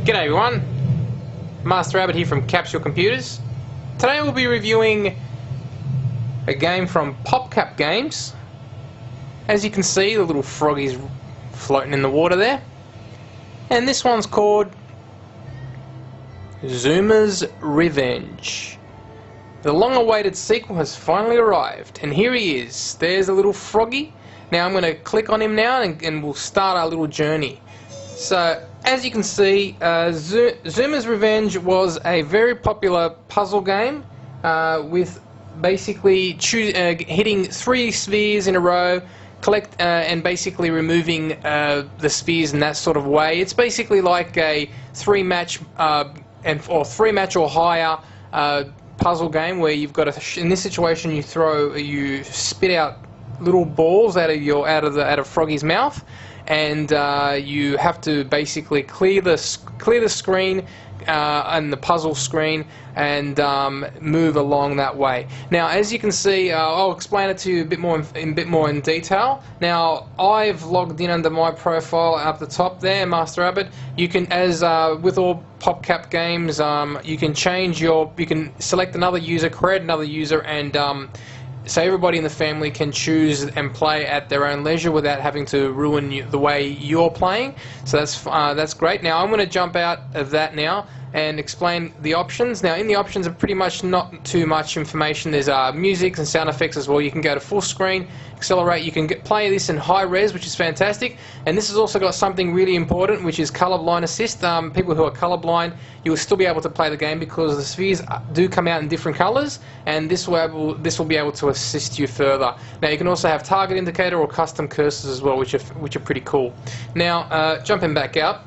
G'day everyone, MasterAbbott here from Capsule Computers. Today we'll be reviewing a game from PoP Games. As you can see, the little froggy's floating in the water there. And this one's called Zumas Revenge. The long-awaited sequel has finally arrived, and here he is. There's a little froggy. Now I'm going to click on him now and we'll start our little journey. So, as you can see, Zumas Revenge was a very popular puzzle game with basically hitting 3 spheres in a row, and basically removing the spheres in that sort of way. It's basically like a 3-match or 3-match or higher puzzle game where you've got in this situation you spit out little balls out of Froggy's mouth, and you have to basically clear the screen and the puzzle screen and move along that way. Now, as you can see, I'll explain it to you a bit more in detail. Now, I've logged in under my profile up the top there, MasterAbbott. You can, as with all PoP games, you can select another user, create another user, and so everybody in the family can choose and play at their own leisure without having to ruin the way you're playing. So that's great. Now I'm going to jump out of that now and explain the options. Now in the options are pretty much not too much information. There's music and sound effects as well. You can go to full screen, accelerate. You can play this in high res, which is fantastic. And this has also got something really important, which is colorblind assist. People who are colorblind, you will still be able to play the game because the spheres do come out in different colors, and this will be able to assist you further. Now you can also have target indicator or custom cursors as well, which are pretty cool. Now jumping back out,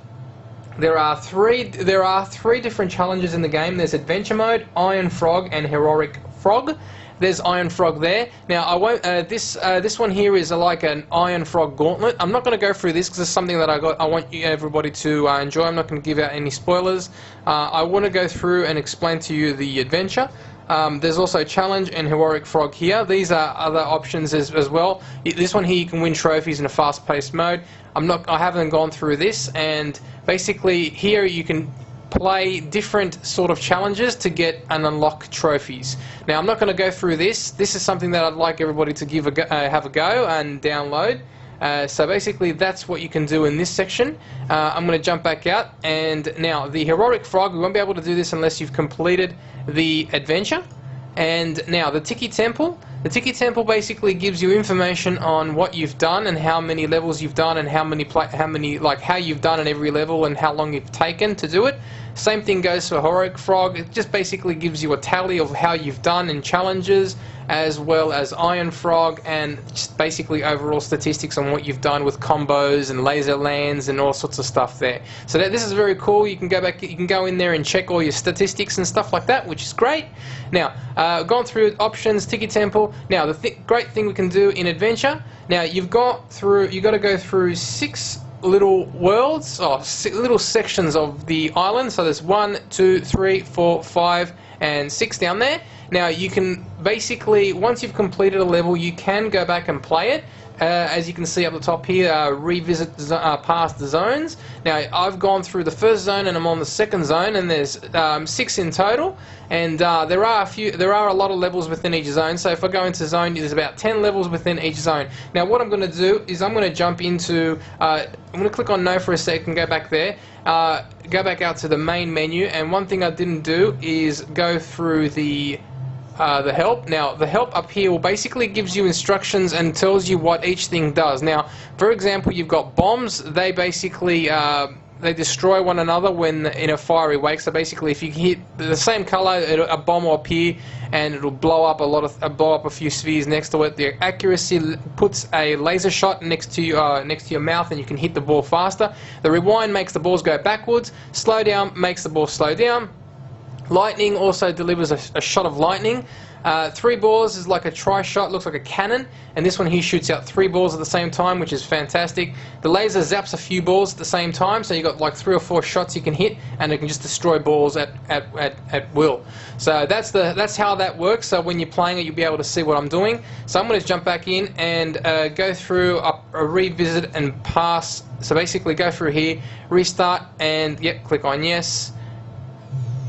there are three different challenges in the game. There's adventure mode, Iron Frog, and heroic frog. There's Iron Frog there. Now I won't. This one here is like an Iron Frog gauntlet. I'm not going to go through this because it's something that I want everybody to enjoy. I'm not going to give out any spoilers. I want to go through and explain to you the adventure. There's also challenge and heroic frog here. These are other options as well. This one here you can win trophies in a fast-paced mode. I haven't gone through this, and basically here you can play different sort of challenges to get and unlock trophies. Now I'm not going to go through this. This is something that I'd like everybody to have a go and download. So basically that's what you can do in this section. I'm going to jump back out, and now the heroic frog, we won't be able to do this unless you've completed the adventure. And now the Tikki Temple. The Tikki Temple basically gives you information on what you've done and how many levels you've done and how you've done in every level and how long you've taken to do it. Same thing goes for heroic frog. It just basically gives you a tally of how you've done in challenges, as well as Iron Frog, and just basically overall statistics on what you've done with combos and laser lands and all sorts of stuff there. So this is very cool. You can go in there and check all your statistics and stuff like that, which is great. Now, gone through options, Tikki Temple. Now, the great thing we can do in adventure. Now, you've got to go through 6 little worlds, or little sections of the island. So there's 1, 2, 3, 4, 5, and 6 down there. Now you can basically, once you've completed a level, you can go back and play it. As you can see up the top here, revisit past zones. Now I've gone through the first zone and I'm on the second zone, and there's 6 in total, and there are a lot of levels within each zone. So if I go into zone, there's about 10 levels within each zone. Now what I'm going to do is I'm going to jump into, I'm going to click on no for a second, go back there, go back out to the main menu, and one thing I didn't do is go through the help. Now the help up here will basically gives you instructions and tells you what each thing does. Now for example, you've got bombs. They basically they destroy one another when in a fiery wake. So basically if you hit the same color, a bomb will appear and it'll blow up a few spheres next to it. The accuracy puts a laser shot next to your mouth, and you can hit the ball faster. The rewind makes the balls go backwards. Slow down makes the ball slow down. Lightning also delivers a shot of lightning. 3 balls is like a tri-shot, looks like a cannon, and this one here shoots out 3 balls at the same time, which is fantastic. The laser zaps a few balls at the same time, so you got like 3 or 4 shots you can hit, and it can just destroy balls at will. So that's how that works. So when you're playing it, you'll be able to see what I'm doing. So I'm going to jump back in and go through a revisit and pass. So basically go through here, restart, and yep, click on yes.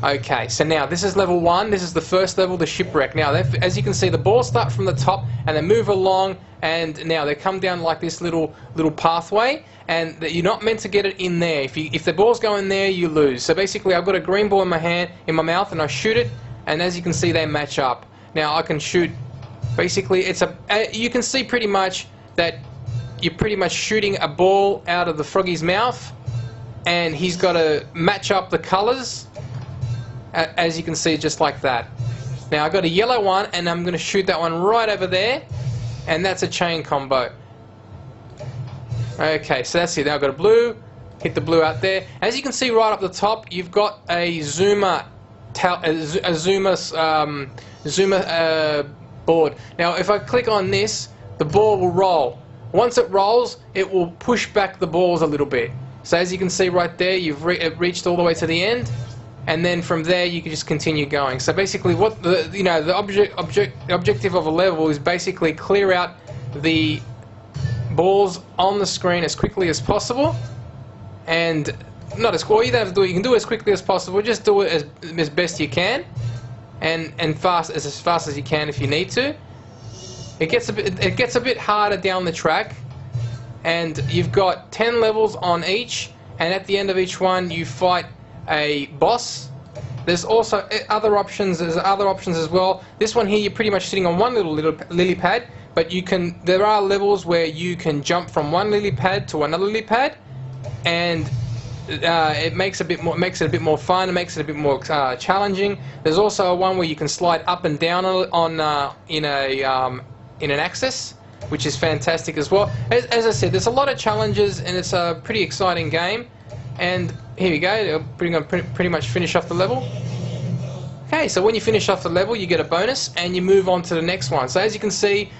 Okay, so now this is level 1, this is the first level, the shipwreck. Now, as you can see, the balls start from the top and they move along, and now they come down like this little pathway, and you're not meant to get it in there. If the balls go in there, you lose. So basically, I've got a green ball in my mouth, and I shoot it, and as you can see, they match up. Now, I can shoot, basically, you can see pretty much that you're pretty much shooting a ball out of the froggy's mouth, and he's got to match up the colors, as you can see, just like that. Now I've got a yellow one, and I'm going to shoot that one right over there, and that's a chain combo. Okay, so that's it. Now I've got a blue, hit the blue out there. As you can see right up the top, you've got a Zumas board. Now if I click on this, the ball will roll. Once it rolls, it will push back the balls a little bit. So as you can see right there, you've reached all the way to the end. And then from there you can just continue going. So basically, what the objective of a level is basically clear out the balls on the screen as quickly as possible, and not as quickly. You don't have to do it. You can do it as quickly as possible. Just do it as best you can, and as fast as you can if you need to. It gets a bit harder down the track, and you've got 10 levels on each, and at the end of each one you fight a boss. There's also other options. There's other options as well. This one here, you're pretty much sitting on one little lily pad, but there are levels where you can jump from one lily pad to another lily pad, and it makes it a bit more fun. It makes it a bit more challenging. There's also one where you can slide up and down in an axis, which is fantastic as well. As I said, there's a lot of challenges, and it's a pretty exciting game. And here we go, we're going to pretty much finish off the level. Okay, so when you finish off the level, you get a bonus, and you move on to the next one. So as you can see,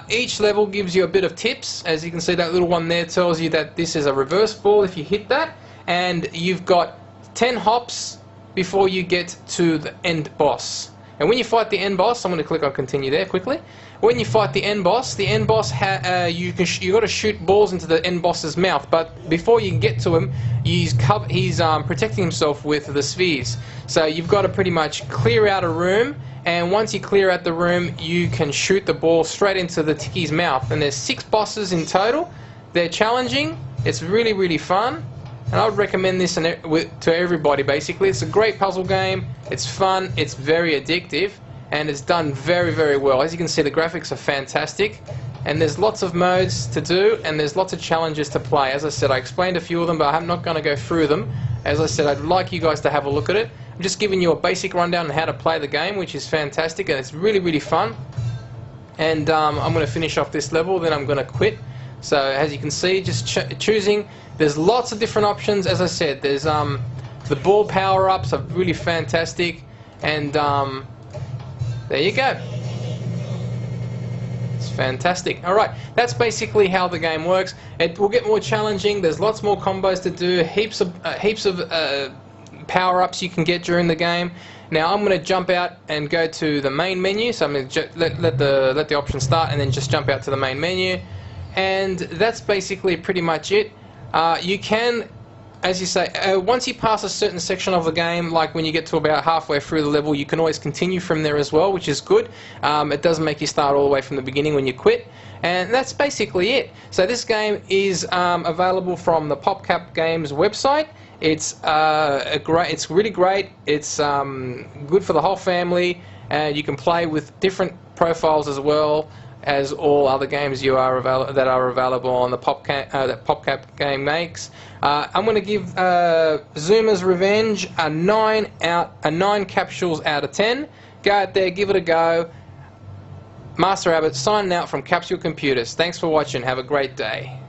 each level gives you a bit of tips. As you can see, that little one there tells you that this is a reverse ball if you hit that, and you've got 10 hops before you get to the end boss. And when you fight the end boss, I'm going to click on continue there quickly. When you fight the end boss you got to shoot balls into the end boss's mouth. But before you can get to him, he's protecting himself with the spheres. So you've got to pretty much clear out a room, and once you clear out the room, you can shoot the ball straight into the Tikki's mouth. And there's 6 bosses in total. They're challenging. It's really, really fun. And I would recommend this to everybody, basically. It's a great puzzle game, it's fun, it's very addictive, and it's done very, very well. As you can see, the graphics are fantastic, and there's lots of modes to do, and there's lots of challenges to play. As I said, I explained a few of them, but I'm not going to go through them. As I said, I'd like you guys to have a look at it. I'm just giving you a basic rundown on how to play the game, which is fantastic, and it's really, really fun. And I'm going to finish off this level, then I'm going to quit. So as you can see, just choosing. There's lots of different options. As I said, there's the ball power-ups are really fantastic, and there you go. It's fantastic. All right, that's basically how the game works. It will get more challenging. There's lots more combos to do. Heaps of power-ups you can get during the game. Now I'm going to jump out and go to the main menu. So I'm going to let the option start, and then just jump out to the main menu. And that's basically pretty much it. You can, as you say, once you pass a certain section of the game, like when you get to about halfway through the level, you can always continue from there as well, which is good. It doesn't make you start all the way from the beginning when you quit. And that's basically it. So this game is available from the PopCap Games website. It's it's really great. It's good for the whole family, and you can play with different profiles as well as all other games that are available on the that PopCap game makes. I'm going to give Zumas Revenge a 9 capsules out of 10. Go out there, give it a go. MasterAbbott signing out from Capsule Computers. Thanks for watching. Have a great day.